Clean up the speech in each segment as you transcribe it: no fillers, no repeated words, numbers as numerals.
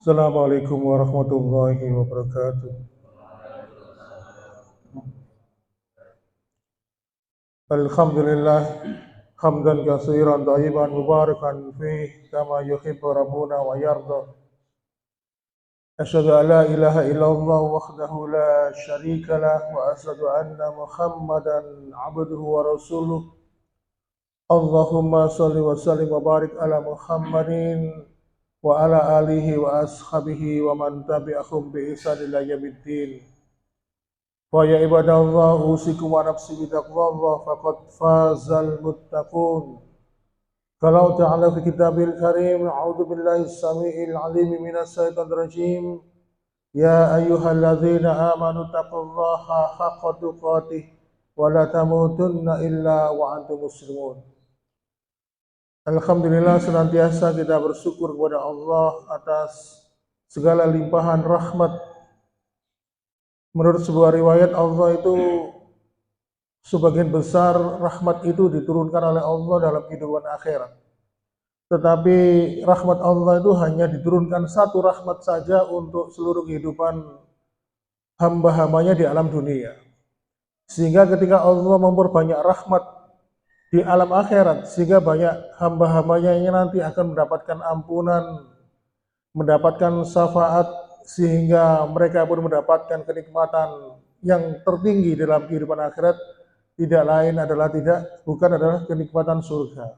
Assalamualaikum warahmatullahi wabarakatuh. Alhamdulillah hamdan katsiran thayyiban mubarakan fih kama yuhibbu rabbuna wa yarda. Asyhadu an la ilaha illallah wahdahu la syarika lah wa asyhadu anna Muhammadan abduhu wa rasuluh. Allahumma shalli wa sallim wa barik ala Muhammadin wa ala alihi wa ashabihi wa man tabi'ahum bi ihsan ila yaumiddin. Wa ya ibadallah usikum wa nafsi bitaqwallah faqad fazal muttaqun. Kalau ta'ala fi kitabil karim a'udzu billahi samiil alim minas syaitonir rajim. Ya ayyuhalladzina amanu taqullaha haqqa tuqatih wa la tamutunna illa wa antum muslimun. Alhamdulillah senantiasa kita bersyukur kepada Allah atas segala limpahan rahmat. Menurut sebuah riwayat Allah itu sebagian besar rahmat itu diturunkan oleh Allah dalam kehidupan akhirat. Tetapi rahmat Allah itu hanya diturunkan satu rahmat saja untuk seluruh kehidupan hamba-hambanya di alam dunia. Sehingga ketika Allah memperbanyak rahmat di alam akhirat, sehingga banyak hamba-hambanya yang nanti akan mendapatkan ampunan, mendapatkan syafaat, sehingga mereka pun mendapatkan kenikmatan yang tertinggi dalam kehidupan akhirat, tidak lain adalah bukan adalah kenikmatan surga.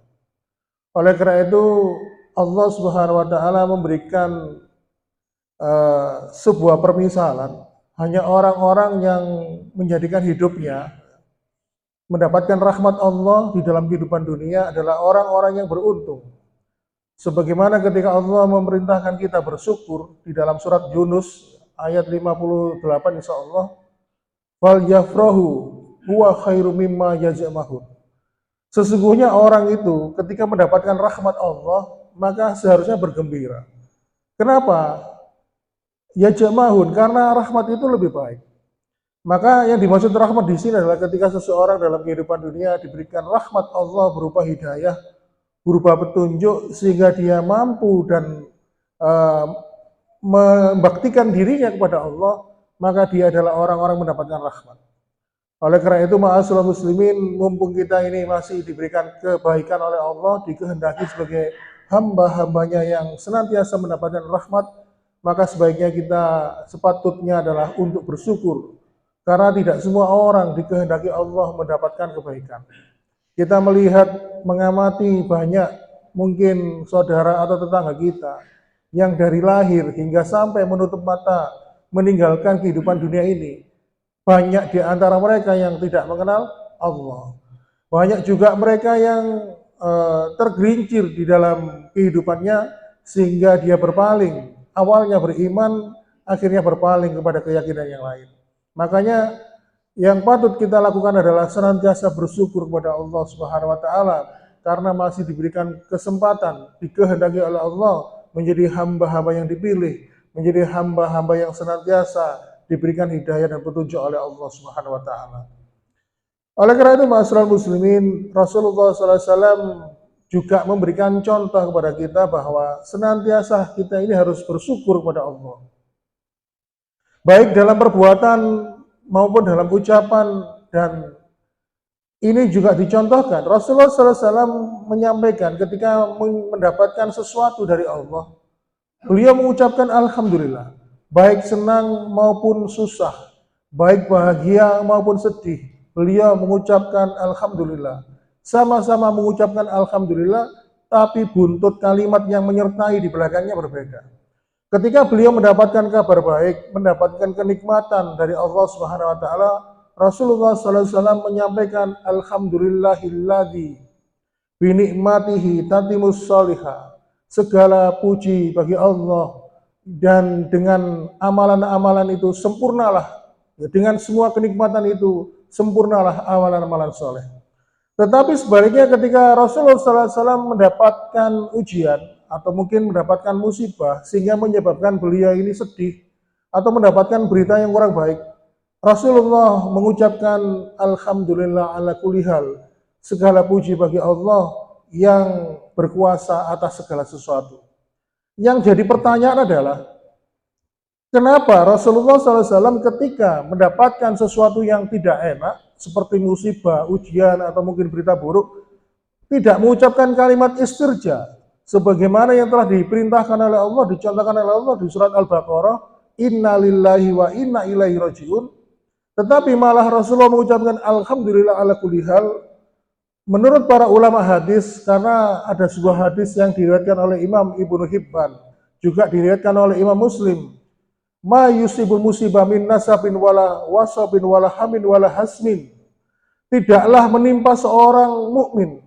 Oleh karena itu Allah Subhanahu wa taala memberikan sebuah permisalan, hanya orang-orang yang menjadikan hidupnya mendapatkan rahmat Allah di dalam kehidupan dunia adalah orang-orang yang beruntung. Sebagaimana ketika Allah memerintahkan kita bersyukur di dalam surat Yunus ayat 58 insyaallah, wal yafrahu huwa khairum mimma yajma'un. Sesungguhnya orang itu ketika mendapatkan rahmat Allah maka seharusnya bergembira. Kenapa? Yajma'un, karena rahmat itu lebih baik. Maka yang dimaksud rahmat di sini adalah ketika seseorang dalam kehidupan dunia diberikan rahmat Allah berupa hidayah, berupa petunjuk, sehingga dia mampu dan membaktikan dirinya kepada Allah, maka dia adalah orang-orang mendapatkan rahmat. Oleh karena itu, ma'asyiral muslimin, mumpung kita ini masih diberikan kebaikan oleh Allah, dikehendaki sebagai hamba-hambanya yang senantiasa mendapatkan rahmat, maka sebaiknya kita sepatutnya adalah untuk bersyukur. Karena tidak semua orang dikehendaki Allah mendapatkan kebaikan. Kita melihat, mengamati banyak mungkin saudara atau tetangga kita yang dari lahir hingga sampai menutup mata meninggalkan kehidupan dunia ini. Banyak di antara mereka yang tidak mengenal Allah. Banyak juga mereka yang tergelincir di dalam kehidupannya sehingga dia berpaling. Awalnya beriman, akhirnya berpaling kepada keyakinan yang lain. Makanya yang patut kita lakukan adalah senantiasa bersyukur kepada Allah Subhanahu wa taala karena masih diberikan kesempatan, dikehendaki oleh Allah menjadi hamba-hamba yang dipilih, menjadi hamba-hamba yang senantiasa diberikan hidayah dan petunjuk oleh Allah Subhanahu wa taala. Oleh karena itu, ma'asyiral muslimin, Rasulullah SAW juga memberikan contoh kepada kita bahwa senantiasa kita ini harus bersyukur kepada Allah. Baik dalam perbuatan maupun dalam ucapan, dan ini juga dicontohkan. Rasulullah SAW menyampaikan ketika mendapatkan sesuatu dari Allah, beliau mengucapkan Alhamdulillah, baik senang maupun susah, baik bahagia maupun sedih, beliau mengucapkan Alhamdulillah. Sama-sama mengucapkan Alhamdulillah, tapi buntut kalimat yang menyertai di belakangnya berbeda. Ketika beliau mendapatkan kabar baik, mendapatkan kenikmatan dari Allah Subhanahu wa taala, Rasulullah SAW menyampaikan Alhamdulillahilladzi bi ni'matihi tatimus sholihah. Segala puji bagi Allah, dan dengan amalan-amalan itu sempurnalah, ya, dengan semua kenikmatan itu sempurnalah amalan-amalan soleh. Tetapi sebaliknya ketika Rasulullah SAW mendapatkan ujian atau mungkin mendapatkan musibah sehingga menyebabkan beliau ini sedih atau mendapatkan berita yang kurang baik, Rasulullah mengucapkan Alhamdulillah ala kulli hal. Segala puji bagi Allah yang berkuasa atas segala sesuatu. Yang jadi pertanyaan adalah, Kenapa Rasulullah SAW ketika mendapatkan sesuatu yang tidak enak, seperti musibah, ujian, atau mungkin berita buruk, tidak mengucapkan kalimat istirja, sebagaimana yang telah diperintahkan oleh Allah, dicontohkan oleh Allah di surat Al-Baqarah, Inna lillahi wa inna ilaihi rajiun, tetapi malah Rasulullah mengucapkan Alhamdulillah ala kulli hal. Menurut para ulama hadis, karena ada sebuah hadis yang diriwayatkan oleh Imam Ibnu Hibban, juga diriwayatkan oleh Imam Muslim, ma yusibul musibah min nasabin wala wasabin wala hamin wala hasmin, tidaklah menimpa seorang mukmin,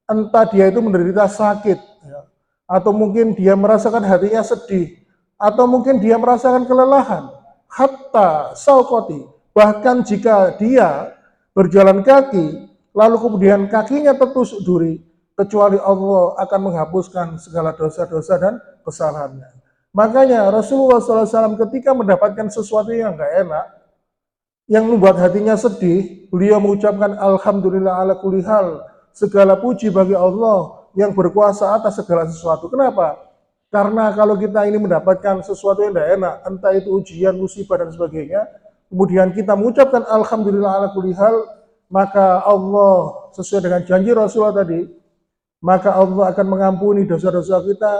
entah dia itu menderita sakit, ya, atau mungkin dia merasakan hatinya sedih, atau mungkin dia merasakan kelelahan, hatta saukoti, bahkan jika dia berjalan kaki, lalu kemudian kakinya tertusuk duri, kecuali Allah akan menghapuskan segala dosa-dosa dan kesalahannya. Makanya Rasulullah SAW ketika mendapatkan sesuatu yang gak enak, yang membuat hatinya sedih, beliau mengucapkan Alhamdulillah ala kulli hal, segala puji bagi Allah yang berkuasa atas segala sesuatu. Kenapa? Karena kalau kita ini mendapatkan sesuatu yang tidak enak, entah itu ujian, musibah, dan sebagainya, kemudian kita mengucapkan Alhamdulillah ala kulli hal, maka Allah sesuai dengan janji Rasulullah tadi, maka Allah akan mengampuni dosa-dosa kita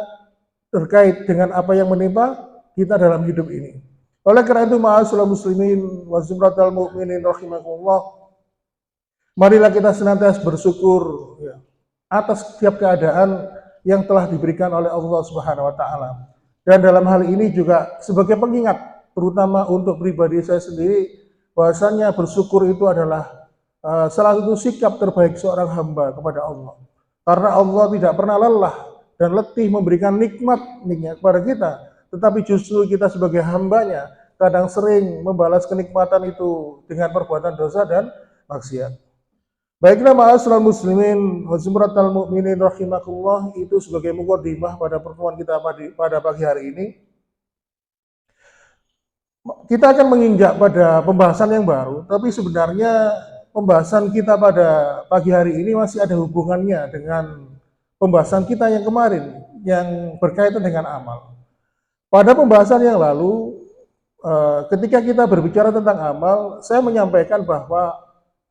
terkait dengan apa yang menimpa kita dalam hidup ini. Oleh karena itu, ma'asyiral muslimin wa zumratal mu'minin rahimakumullah, marilah kita senantiasa bersyukur, ya, atas setiap keadaan yang telah diberikan oleh Allah Subhanahu wa taala. Dan dalam hal ini juga sebagai pengingat, terutama untuk pribadi saya sendiri, bahwasanya bersyukur itu adalah salah satu sikap terbaik seorang hamba kepada Allah. Karena Allah tidak pernah lelah dan letih memberikan nikmatnya kepada kita, tetapi justru kita sebagai hambanya kadang sering membalas kenikmatan itu dengan perbuatan dosa dan maksiat. Baiklah ma'asyiral muslimin wa zumratal mu'minin rahimakumullah, itu sebagai mukadimah pada pertemuan kita pada pagi hari ini. Kita akan menginjak pada pembahasan yang baru, tapi sebenarnya pembahasan kita pada pagi hari ini masih ada hubungannya dengan pembahasan kita yang kemarin yang berkaitan dengan amal. Pada pembahasan yang lalu, ketika kita berbicara tentang amal, saya menyampaikan bahwa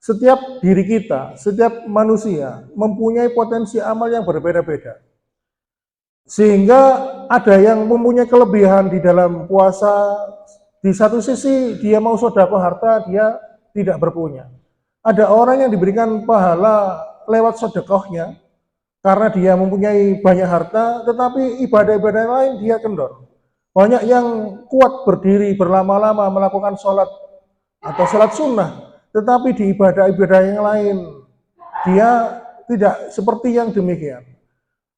setiap diri kita, setiap manusia mempunyai potensi amal yang berbeda-beda. Sehingga ada yang mempunyai kelebihan di dalam puasa, di satu sisi dia mau sedekah harta, dia tidak berpunya. Ada orang yang diberikan pahala lewat sedekahnya karena dia mempunyai banyak harta, tetapi ibadah-ibadah lain dia kendor. Banyak yang kuat berdiri berlama-lama melakukan sholat atau sholat sunnah, tetapi di ibadah-ibadah yang lain dia tidak seperti yang demikian.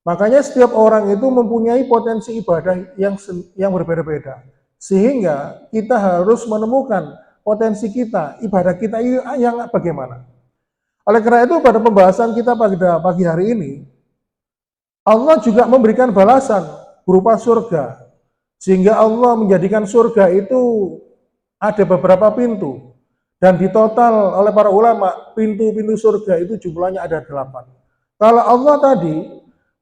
Makanya setiap orang itu mempunyai potensi ibadah yang berbeda-beda, sehingga kita harus menemukan potensi kita, ibadah kita yang bagaimana. Oleh karena itu pada pembahasan kita pada pagi hari ini, Allah juga memberikan balasan berupa surga, sehingga Allah menjadikan surga itu ada beberapa pintu. Dan di total oleh para ulama, pintu-pintu surga itu jumlahnya ada 8. Kalau Allah tadi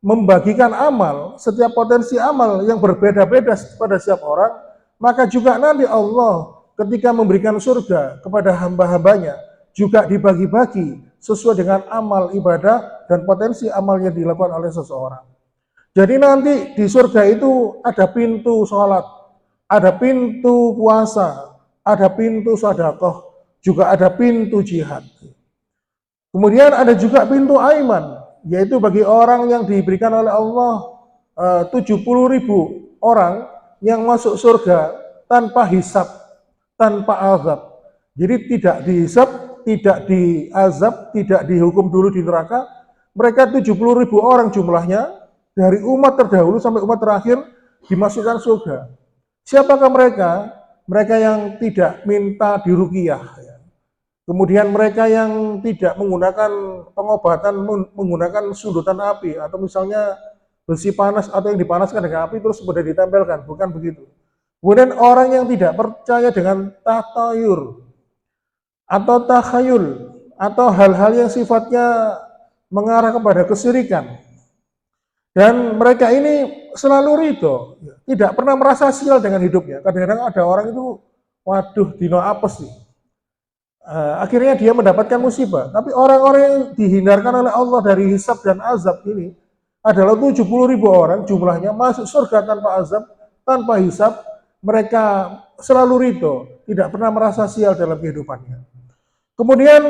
membagikan amal, setiap potensi amal yang berbeda-beda pada setiap orang, maka juga nanti Allah ketika memberikan surga kepada hamba-hambanya, juga dibagi-bagi sesuai dengan amal ibadah dan potensi amal yang dilakukan oleh seseorang. Jadi nanti di surga itu ada pintu sholat, ada pintu puasa, ada pintu sedekah, juga ada pintu jihad. Kemudian ada juga pintu aiman, yaitu bagi orang yang diberikan oleh Allah 70.000 orang yang masuk surga tanpa hisab, tanpa azab. Jadi tidak dihisab, tidak diazab, tidak dihukum dulu di neraka. Mereka 70.000 orang jumlahnya, dari umat terdahulu sampai umat terakhir dimasukkan surga. Siapakah mereka? Mereka yang tidak minta diruqyah. Kemudian mereka yang tidak menggunakan pengobatan, menggunakan sundutan api, atau misalnya besi panas atau yang dipanaskan dengan api terus kemudian ditempelkan, bukan begitu. Kemudian orang yang tidak percaya dengan tatayur atau takhayul atau hal-hal yang sifatnya mengarah kepada kesyirikan, Dan mereka ini selalu ridho, tidak pernah merasa sial dengan hidupnya. Kadang-kadang ada orang itu, waduh, dino apes nih. Akhirnya dia mendapatkan musibah. Tapi orang-orang yang dihindarkan oleh Allah dari hisab dan azab ini adalah 70.000 orang jumlahnya masuk surga tanpa azab, tanpa hisab. Mereka selalu ridho, tidak pernah merasa sial dalam kehidupannya. Kemudian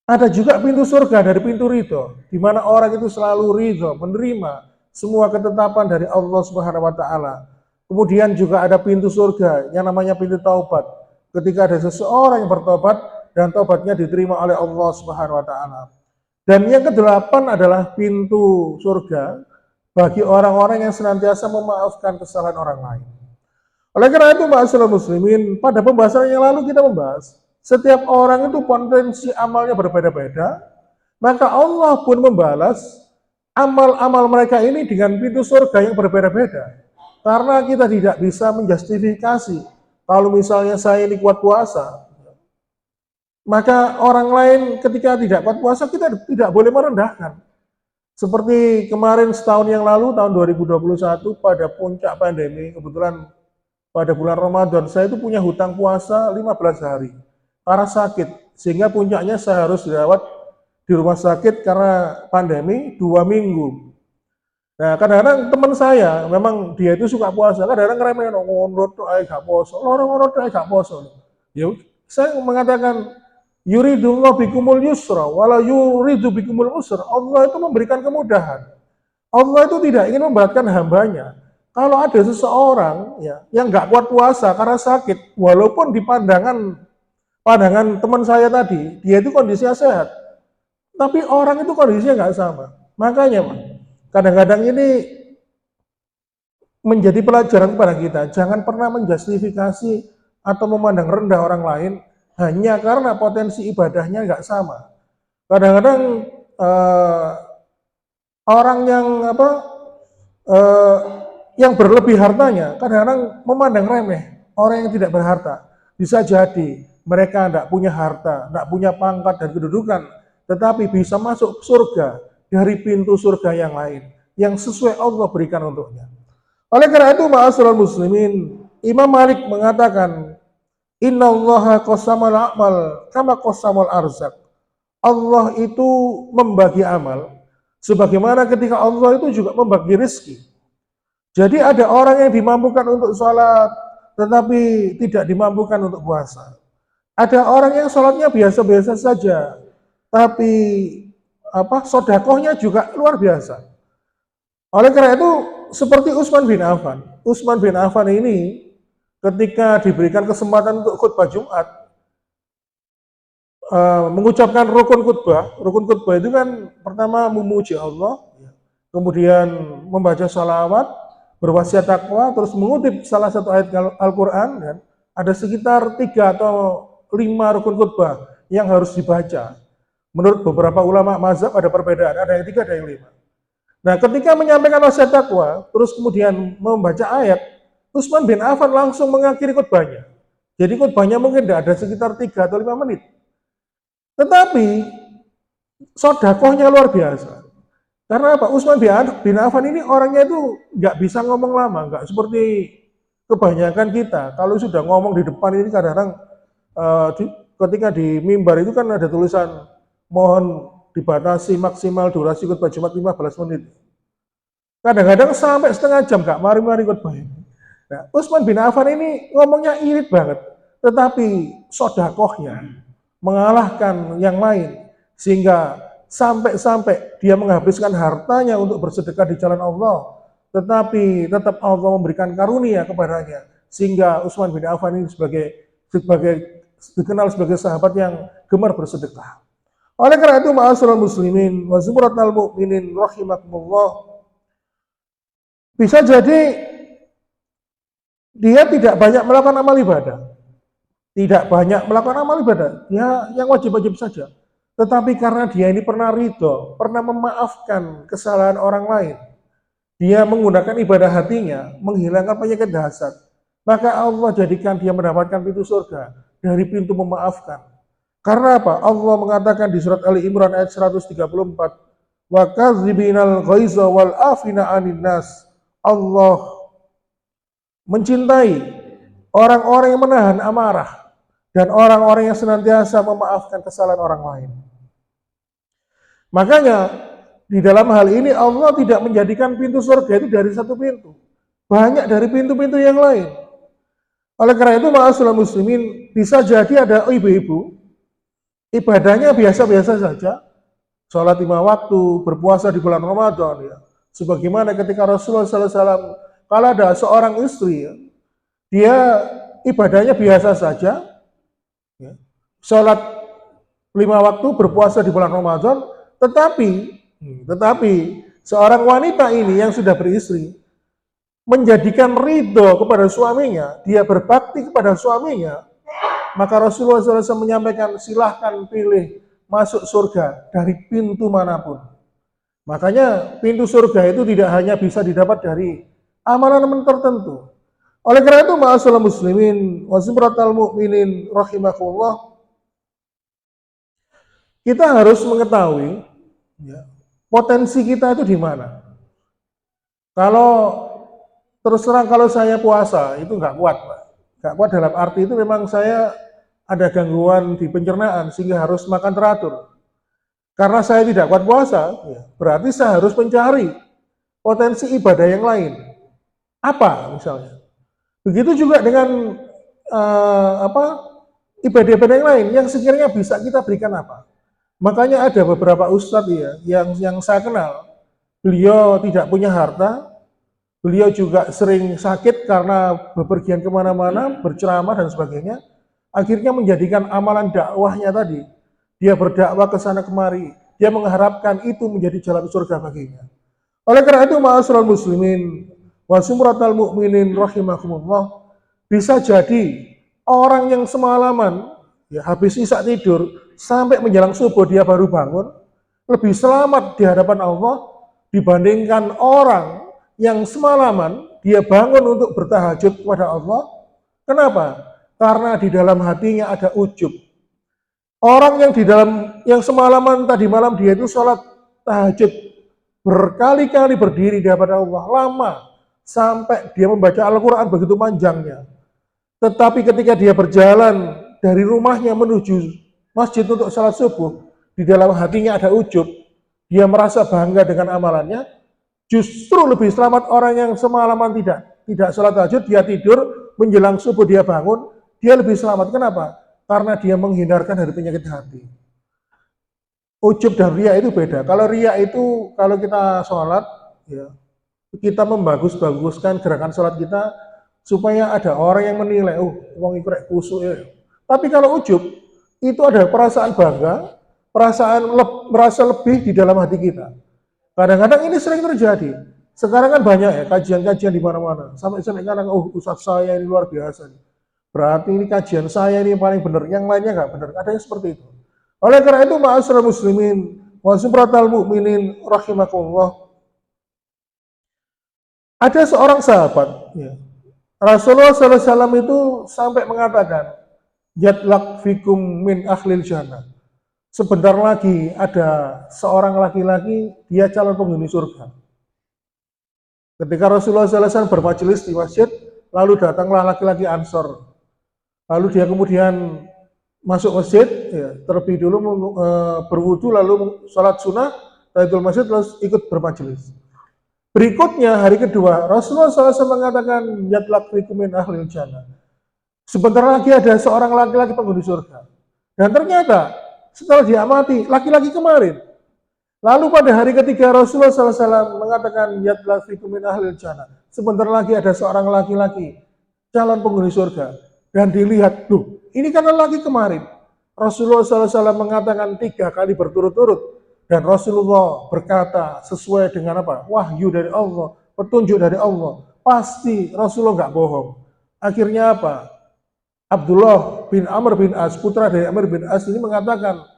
ada juga pintu surga dari pintu ridho, di mana orang itu selalu ridho, menerima semua ketetapan dari Allah Subhanahu wa Ta'ala. Kemudian juga ada pintu surga yang namanya pintu taubat. Ketika ada seseorang yang bertobat dan taubatnya diterima oleh Allah Subhanahu wa Ta'ala. Dan yang kedelapan adalah pintu surga bagi orang-orang yang senantiasa memaafkan kesalahan orang lain. Oleh karena itu, ma'asyiral muslimin, pada pembahasan yang lalu kita membahas, setiap orang itu potensi amalnya berbeda-beda, maka Allah pun membalas amal-amal mereka ini dengan pintu surga yang berbeda-beda. Karena kita tidak bisa menjustifikasi, kalau misalnya saya ini kuat puasa, maka orang lain ketika tidak kuat puasa, kita tidak boleh merendahkan. Seperti kemarin setahun yang lalu, tahun 2021, pada puncak pandemi, kebetulan pada bulan Ramadan, saya itu punya hutang puasa 15 hari karena sakit, sehingga puncaknya saya harus dirawat di rumah sakit karena pandemi 2 minggu. Nah, kadang-kadang teman saya, memang dia itu suka puasa, kadang-kadang ngeremehin, ngondot gak poso, lorong-lorong gak poso. Ya, saya mengatakan, yuridullah bikumul yusra, wala yuridu bikumul usra. Allah itu memberikan kemudahan. Allah itu tidak ingin memberatkan hambanya. Kalau ada seseorang ya, yang nggak kuat puasa karena sakit, walaupun di pandangan teman saya tadi, dia itu kondisinya sehat, tapi orang itu kondisinya nggak sama. Makanya, Pak, kadang-kadang ini menjadi pelajaran kepada kita, jangan pernah menjustifikasi atau memandang rendah orang lain hanya karena potensi ibadahnya nggak sama. Kadang-kadang orang eh, yang berlebih hartanya kadang-kadang memandang remeh orang yang tidak berharta. Bisa jadi mereka tidak punya harta, tidak punya pangkat dan kedudukan, tetapi bisa masuk surga dari pintu surga yang lain yang sesuai Allah berikan untuknya. Oleh karena itu, ma'asyiral muslimin, Imam Malik mengatakan, innallaha qasamal a'mal kama qasamal arzak. Allah itu membagi amal sebagaimana ketika Allah itu juga membagi rezeki. Jadi ada orang yang dimampukan untuk sholat tetapi tidak dimampukan untuk puasa. Ada orang yang sholatnya biasa-biasa saja tapi sodakohnya juga luar biasa. Oleh karena itu, seperti Utsman bin Affan. Utsman bin Affan ini ketika diberikan kesempatan untuk khutbah Jumat, mengucapkan rukun khutbah. Rukun khutbah itu kan pertama memuji Allah, kemudian membaca salawat, berwasiat takwa, terus mengutip salah satu ayat Al-Quran, dan ada sekitar 3 atau 5 rukun khutbah yang harus dibaca. Menurut beberapa ulama mazhab ada perbedaan, ada yang 3, ada yang 5. Nah, ketika menyampaikan wasiat takwa, terus kemudian membaca ayat, Utsman bin Affan langsung mengakhiri khutbahnya. Jadi khutbahnya mungkin tidak ada sekitar 3 atau 5 menit. Tetapi sodakohnya luar biasa. Karena apa? Utsman bin Affan ini orangnya itu nggak bisa ngomong lama, nggak seperti kebanyakan kita. Kalau sudah ngomong di depan ini kadang-kadang ketika di mimbar itu kan ada tulisan mohon dibatasi maksimal durasi khutbah Jumat 15 menit. Kadang-kadang sampai setengah jam Kak, mari-mari khutbah ini. Nah, Utsman bin Affan ini ngomongnya irit banget, tetapi sodakohnya mengalahkan yang lain, sehingga sampai-sampai dia menghabiskan hartanya untuk bersedekah di jalan Allah, tetapi tetap Allah memberikan karunia kepadanya, sehingga Utsman bin Affan ini dikenal sebagai sahabat yang gemar bersedekah. Oleh karena itu, ma'asyiral muslimin wa zumratal mu'minin rahimakumullah, bisa jadi dia tidak banyak melakukan amal ibadah. Tidak banyak melakukan amal ibadah. Ya, yang wajib-wajib saja. Tetapi karena dia ini pernah ridho, pernah memaafkan kesalahan orang lain, dia menggunakan ibadah hatinya, menghilangkan penyakit hasad, maka Allah jadikan dia mendapatkan pintu surga dari pintu memaafkan. Karena apa? Allah mengatakan di surat Ali Imran ayat 134, wa kadzibinal ghaiza wal afina 'anil nas. Allah mencintai orang-orang yang menahan amarah dan orang-orang yang senantiasa memaafkan kesalahan orang lain. Makanya di dalam hal ini Allah tidak menjadikan pintu surga itu dari satu pintu. Banyak dari pintu-pintu yang lain. Oleh karena itu ma'asyiral muslimin, bisa jadi ada ibu-ibu ibadahnya biasa-biasa saja, sholat 5 waktu, berpuasa di bulan Ramadan ya. Sebagaimana ketika Rasulullah SAW, kalau ada seorang istri ya, dia ibadahnya biasa saja, ya, sholat 5 waktu, berpuasa di bulan Ramadan, tetapi seorang wanita ini yang sudah beristri menjadikan ridho kepada suaminya, dia berbakti kepada suaminya, maka Rasulullah SAW menyampaikan silahkan pilih masuk surga dari pintu manapun. Makanya pintu surga itu tidak hanya bisa didapat dari amalan tertentu. Oleh karena itu ma'asyiral muslimin wa zumratal mu'minin rahimakumullah, kita harus mengetahui ya, potensi kita itu di mana. Kalau terus terang kalau saya puasa itu nggak kuat, Pak. Nggak kuat dalam arti itu memang saya ada gangguan di pencernaan sehingga harus makan teratur. Karena saya tidak kuat puasa, ya, berarti saya harus mencari potensi ibadah yang lain. Apa misalnya? Begitu juga dengan ibadah-ibadah yang lain yang sekiranya bisa kita berikan apa. Makanya ada beberapa ustadz ya yang saya kenal, beliau tidak punya harta, beliau juga sering sakit karena bepergian kemana-mana, berceramah dan sebagainya. Akhirnya menjadikan amalan dakwahnya tadi, dia berdakwah ke sana kemari, dia mengharapkan itu menjadi jalan surga baginya. Oleh karena itu ma'asyiral muslimin wa sumratal mu'minin rahimakumullah, bisa jadi orang yang semalaman ya habis isak tidur sampai menjelang subuh dia baru bangun lebih selamat di hadapan Allah dibandingkan orang yang semalaman dia bangun untuk bertahajud kepada Allah. Kenapa? Karena di dalam hatinya ada ujub. Orang yang semalaman tadi malam dia itu sholat tahajud berkali-kali berdiri di hadapan Allah lama sampai dia membaca Al-Quran begitu panjangnya. Tetapi ketika dia berjalan dari rumahnya menuju masjid untuk sholat subuh, di dalam hatinya ada ujub. Dia merasa bangga dengan amalannya. Justru lebih selamat orang yang semalaman tidak sholat tahajud, dia tidur, menjelang subuh dia bangun, dia lebih selamat. Kenapa? Karena dia menghindarkan dari penyakit hati. Ujub dan riya itu beda. Kalau riya itu, kalau kita sholat, ya, kita membagus-baguskan gerakan sholat kita, supaya ada orang yang menilai, oh, wong iku rek kusuk ya. Tapi kalau ujub, itu ada perasaan bangga, merasa lebih di dalam hati kita. Kadang-kadang ini sering terjadi. Sekarang kan banyak ya kajian-kajian di mana-mana. Sampai kadang, oh ustadz saya ini luar biasa. Berarti ini kajian saya ini yang paling benar, yang lainnya nggak benar. Ada yang seperti itu. Oleh karena itu ma'asyiral muslimin wa sumratal mu'minin rahimakumullah. Ada seorang sahabat, ya, Rasulullah SAW itu sampai mengatakan, Yadlak fikum min akhlil jannah. Sebentar lagi ada seorang laki-laki, dia calon penghuni surga. Ketika Rasulullah SAW bermajelis di masjid, lalu datanglah laki-laki Ansor. Lalu dia kemudian masuk masjid, ya, terlebih dulu berwudu, lalu sholat sunnah, tahiyatul masjid, lalu ikut bermajelis. Berikutnya hari kedua, Rasulullah SAW mengatakan, Yadlak fikum min akhlil jannah. Sebentar lagi ada seorang laki-laki penghuni surga. Dan ternyata setelah dia mati, laki-lagi kemarin. Lalu pada hari ketiga Rasulullah SAW mengatakan Yadlak fikum min ahlil jannah. Sebentar lagi ada seorang laki-laki calon penghuni surga. Dan dilihat, loh, ini kan laki kemarin. Rasulullah SAW mengatakan 3 kali berturut-turut. Dan Rasulullah berkata sesuai dengan apa? Wahyu dari Allah, petunjuk dari Allah. Pasti Rasulullah nggak bohong. Akhirnya apa? Abdullah bin Amr bin As, putra dari Amr bin As ini mengatakan,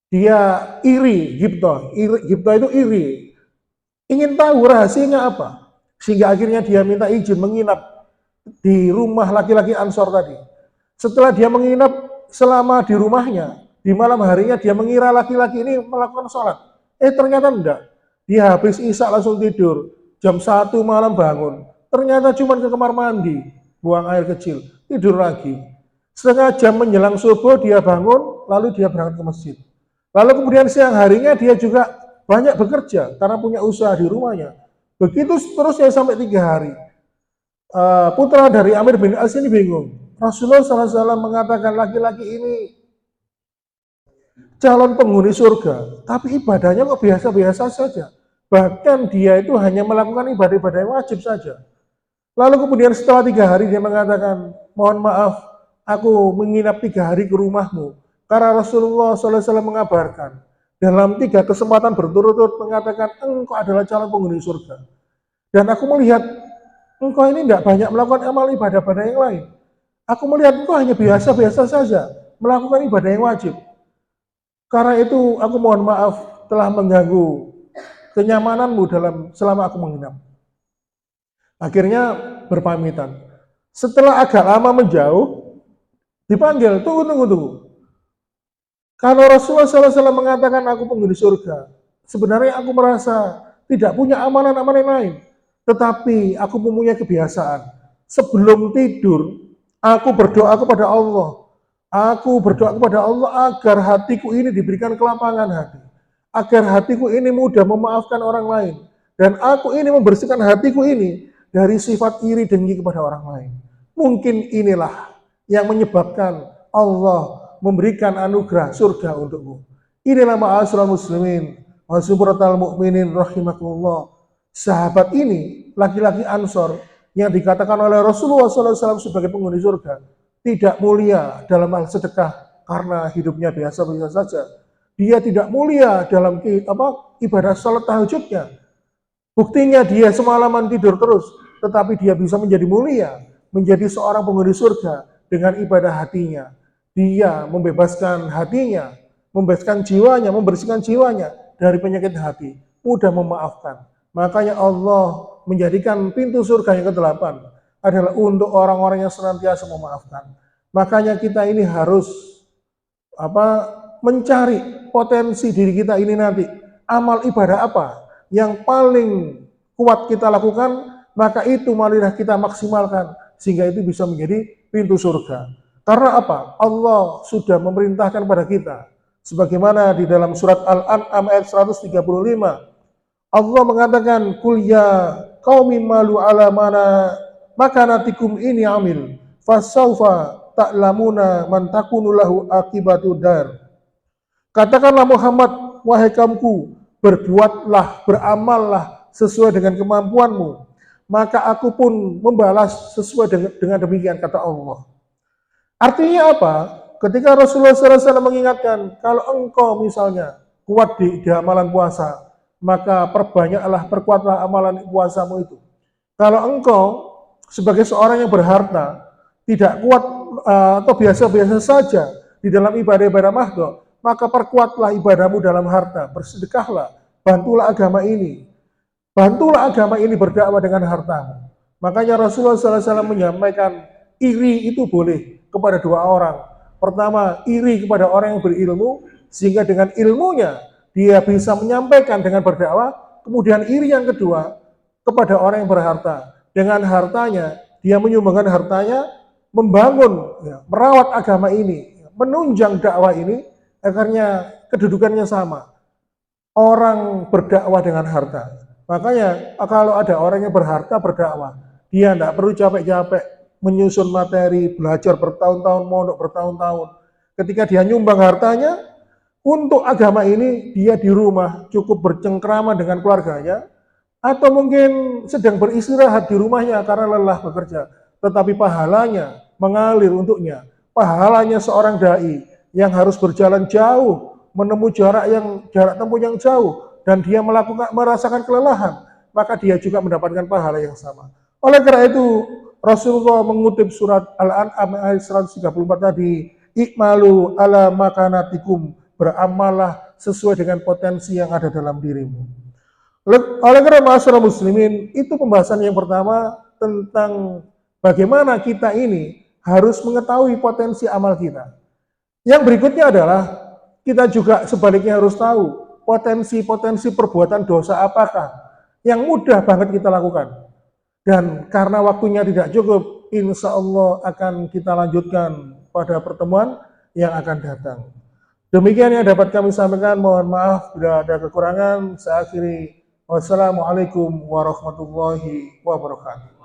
dia iri, Gibtoh itu iri, ingin tahu rahasianya apa, sehingga akhirnya dia minta izin menginap di rumah laki-laki Ansor tadi. Setelah dia menginap selama di rumahnya, di malam harinya dia mengira laki-laki ini melakukan sholat. Ternyata enggak. Dia habis isya langsung tidur. Jam 1 malam bangun. Ternyata cuma ke kamar mandi, buang air kecil, tidur lagi. Setengah jam menjelang subuh dia bangun, lalu dia berangkat ke masjid. Lalu kemudian siang harinya dia juga banyak bekerja karena punya usaha di rumahnya. Begitu seterusnya sampai 3 hari. Putra dari Amir bin As ini bingung. Rasulullah SAW mengatakan laki-laki ini calon penghuni surga, tapi ibadahnya kok biasa-biasa saja. Bahkan dia itu hanya melakukan ibadah-ibadah yang wajib saja. Lalu kemudian setelah 3 hari dia mengatakan, mohon maaf, aku menginap 3 hari ke rumahmu. Karena Rasulullah SAW mengabarkan, dalam 3 kesempatan berturut-turut mengatakan, engkau adalah calon penghuni surga. Dan aku melihat, engkau ini tidak banyak melakukan amal ibadah-ibadah yang lain. Aku melihat engkau hanya biasa-biasa saja, melakukan ibadah yang wajib. Karena itu aku mohon maaf telah mengganggu kenyamananmu selama aku menginap. Akhirnya berpamitan. Setelah agak lama menjauh, dipanggil, tunggu. Kalau Rasulullah SAW mengatakan aku penghuni surga, sebenarnya aku merasa tidak punya amalan-amalan lain. Tetapi aku mempunyai kebiasaan. Sebelum tidur, aku berdoa kepada Allah. Aku berdoa kepada Allah agar hatiku ini diberikan kelapangan hati. Agar hatiku ini mudah memaafkan orang lain. Dan aku ini membersihkan hatiku ini dari sifat iri dengki kepada orang lain. Mungkin inilah yang menyebabkan Allah memberikan anugerah surga untukmu. Inilah ma'asyiral muslimin wa subhanatal mu'minin rahimakumullah. Sahabat ini, laki-laki Ansor yang dikatakan oleh Rasulullah SAW sebagai penghuni surga, tidak mulia dalam hal sedekah karena hidupnya biasa-biasa saja. Dia tidak mulia dalam ibadah salat tahajudnya. Buktinya dia semalaman tidur terus, tetapi dia bisa menjadi mulia, menjadi seorang penghuni surga dengan ibadah hatinya. Dia membebaskan hatinya, membebaskan jiwanya, membersihkan jiwanya dari penyakit hati, mudah memaafkan. Makanya Allah menjadikan pintu surga yang ke-8 adalah untuk orang-orang yang senantiasa memaafkan. Makanya kita ini harus mencari potensi diri kita ini nanti. Amal ibadah apa yang paling kuat kita lakukan, maka itu marilah kita maksimalkan sehingga itu bisa menjadi pintu surga. Karena apa? Allah sudah memerintahkan pada kita. Sebagaimana di dalam surat Al-An'am ayat 135, Allah mengatakan, "Qul ya qaumi malu ala mana makanatikum ini amil, fasaufa ta'lamuna man takunu lahu akibatu dar." Katakanlah Muhammad, wahai kaumku, berbuatlah, beramallah sesuai dengan kemampuanmu, maka aku pun membalas sesuai dengan demikian, kata Allah. Artinya apa? Ketika Rasulullah SAW mengingatkan, kalau engkau misalnya kuat di amalan puasa, maka perkuatlah amalan puasamu itu. Kalau engkau sebagai seorang yang berharta, tidak kuat atau biasa-biasa saja di dalam ibadah-ibadah makhluk, maka perkuatlah ibadahmu dalam harta, bersedekahlah, bantulah agama ini. Bantulah agama ini berdakwah dengan hartamu. Makanya Rasulullah SAW menyampaikan, iri itu boleh kepada 2 orang. Pertama, iri kepada orang yang berilmu, sehingga dengan ilmunya dia bisa menyampaikan dengan berdakwah. Kemudian iri yang kedua kepada orang yang berharta. Dengan hartanya, dia menyumbangkan hartanya, membangun, merawat agama ini, menunjang dakwah ini, akhirnya kedudukannya sama. Orang berdakwah dengan harta. Makanya kalau ada orang yang berharta berdakwah, dia tidak perlu capek-capek menyusun materi, belajar bertahun-tahun, mondok bertahun-tahun. Ketika dia nyumbang hartanya, untuk agama ini dia di rumah cukup bercengkrama dengan keluarganya, atau mungkin sedang beristirahat di rumahnya karena lelah bekerja, tetapi pahalanya mengalir untuknya. Pahalanya seorang dai yang harus berjalan jauh, menempuh jarak tempuh yang jauh, dan dia merasakan kelelahan, maka dia juga mendapatkan pahala yang sama. Oleh karena itu Rasulullah mengutip surat Al-An'am ayat 134 tadi, "Ikmalu ala makanatikum", beramallah sesuai dengan potensi yang ada dalam dirimu. Oleh karena masyarakat muslimin, itu pembahasan yang pertama tentang bagaimana kita ini harus mengetahui potensi amal kita. Yang berikutnya adalah kita juga sebaliknya harus tahu potensi-potensi perbuatan dosa apakah yang mudah banget kita lakukan. Dan karena waktunya tidak cukup, insya Allah akan kita lanjutkan pada pertemuan yang akan datang. Demikian yang dapat kami sampaikan. Mohon maaf bila ada kekurangan. Saya akhiri. Wassalamualaikum warahmatullahi wabarakatuh.